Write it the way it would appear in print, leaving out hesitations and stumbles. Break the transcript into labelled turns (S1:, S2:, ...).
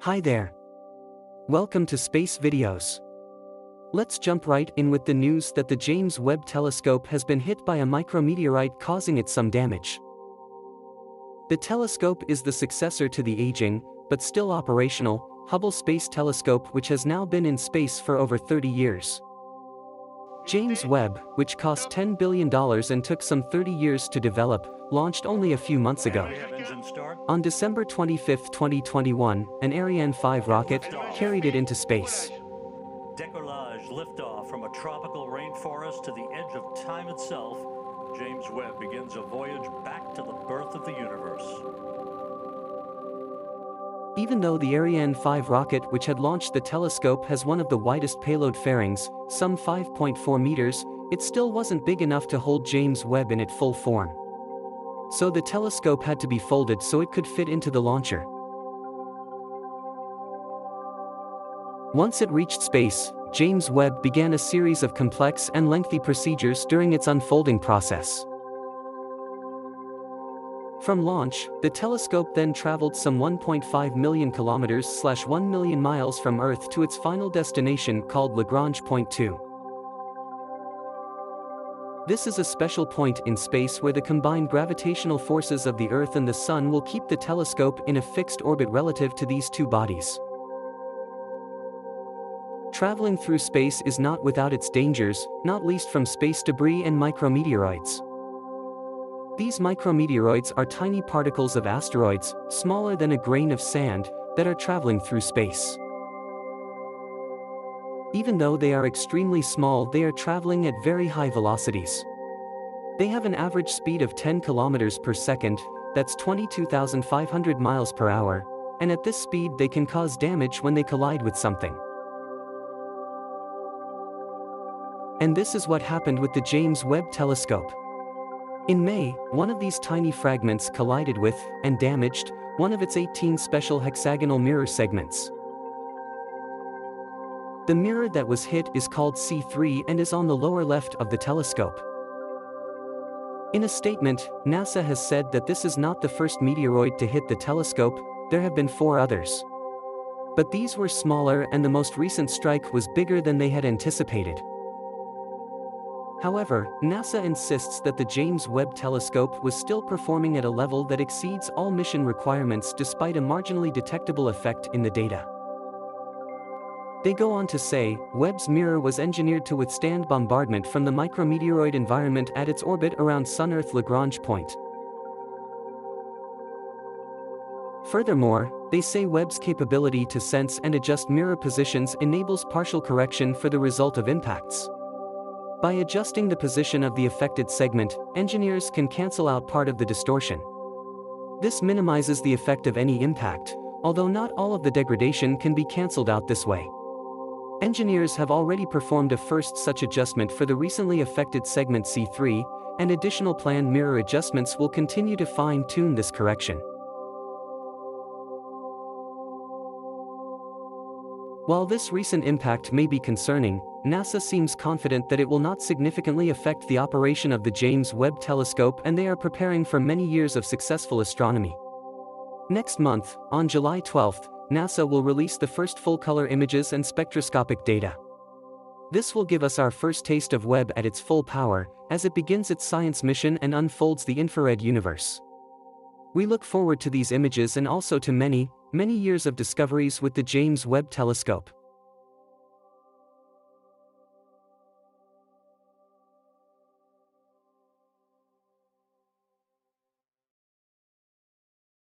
S1: Hi there. Welcome to Space Videos. Let's jump right in with the news that the James Webb Telescope has been hit by a micrometeorite causing it some damage. The telescope is the successor to the aging, but still operational, Hubble Space Telescope, which has now been in space for over 30 years. James Webb, which cost $10 billion and took some 30 years to develop, launched only a few months ago. On December 25, 2021, an Ariane 5 rocket carried it into space.
S2: Decollage liftoff from a tropical rainforest to the edge of time itself. James Webb begins a voyage back to the birth of the universe.
S1: Even though the Ariane 5 rocket, which had launched the telescope, has one of the widest payload fairings, some 5.4 meters, it still wasn't big enough to hold James Webb in its full form. So the telescope had to be folded so it could fit into the launcher. Once it reached space, James Webb began a series of complex and lengthy procedures during its unfolding process. From launch, the telescope then traveled some 1.5 million kilometers / 1 million miles from Earth to its final destination called Lagrange Point 2. This is a special point in space where the combined gravitational forces of the Earth and the Sun will keep the telescope in a fixed orbit relative to these two bodies. Traveling through space is not without its dangers, not least from space debris and micrometeoroids. These micrometeoroids are tiny particles of asteroids, smaller than a grain of sand, that are traveling through space. Even though they are extremely small, they are traveling at very high velocities. They have an average speed of 10 kilometers per second, that's 22,500 miles per hour, and at this speed they can cause damage when they collide with something. And this is what happened with the James Webb Telescope. In May, one of these tiny fragments collided with, and damaged, one of its 18 special hexagonal mirror segments. The mirror that was hit is called C3 and is on the lower left of the telescope. In a statement, NASA has said that this is not the first meteoroid to hit the telescope, there have been 4 others. But these were smaller and the most recent strike was bigger than they had anticipated. However, NASA insists that the James Webb Telescope was still performing at a level that exceeds all mission requirements despite a marginally detectable effect in the data. They go on to say, Webb's mirror was engineered to withstand bombardment from the micrometeoroid environment at its orbit around Sun-Earth Lagrange point. Furthermore, they say Webb's capability to sense and adjust mirror positions enables partial correction for the result of impacts. By adjusting the position of the affected segment, engineers can cancel out part of the distortion. This minimizes the effect of any impact, although not all of the degradation can be cancelled out this way. Engineers have already performed a first such adjustment for the recently affected segment C3, and additional planned mirror adjustments will continue to fine-tune this correction. While this recent impact may be concerning, NASA seems confident that it will not significantly affect the operation of the James Webb Telescope, and they are preparing for many years of successful astronomy. Next month, on July 12, NASA will release the first full-color images and spectroscopic data. This will give us our first taste of Webb at its full power, as it begins its science mission and unfolds the infrared universe. We look forward to these images and also to many, many years of discoveries with the James Webb Telescope.